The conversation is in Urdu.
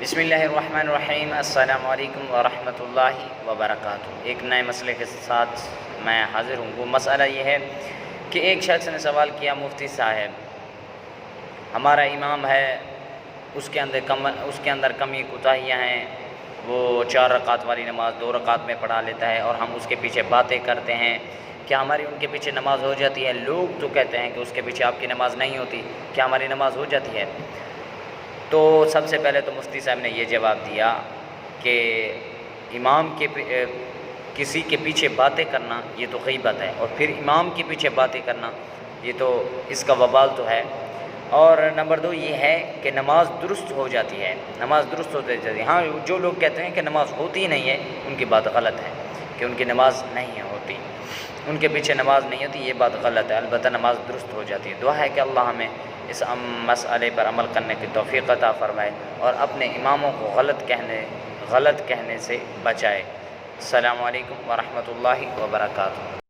بسم اللہ الرحمن الرحیم۔ السلام علیکم ورحمۃ اللہ وبرکاتہ۔ ایک نئے مسئلے کے ساتھ میں حاضر ہوں۔ وہ مسئلہ یہ ہے کہ ایک شخص نے سوال کیا، مفتی صاحب ہمارا امام ہے، اس کے اندر کمی کوتاہیاں ہیں، وہ 4 رکعت والی نماز 2 رکعت میں پڑھا لیتا ہے اور ہم اس کے پیچھے باتیں کرتے ہیں، کیا ہماری ان کے پیچھے نماز ہو جاتی ہے؟ لوگ تو کہتے ہیں کہ اس کے پیچھے آپ کی نماز نہیں ہوتی، کیا ہماری نماز ہو جاتی ہے؟ تو سب سے پہلے تو مفتی صاحب نے یہ جواب دیا کہ امام کے کسی کے پیچھے باتیں کرنا یہ تو غیبت ہے، اور پھر امام کے پیچھے باتیں کرنا یہ تو اس کا وبال تو ہے۔ اور نمبر 2 یہ ہے کہ نماز درست ہو جاتی ہے، نماز درست ہو جاتی ہے۔ ہاں، جو لوگ کہتے ہیں کہ نماز ہوتی نہیں ہے ان کی بات غلط ہے، کہ ان کی نماز نہیں ہوتی، ان کے پیچھے نماز نہیں ہوتی، یہ بات غلط ہے۔ البتہ نماز درست ہو جاتی ہے۔ دعا ہے کہ اللہ ہمیں اس مسئلے پر عمل کرنے کی توفیق عطا فرمائے اور اپنے اماموں کو غلط کہنے سے بچائے۔ السلام علیکم ورحمۃ اللہ وبرکاتہ۔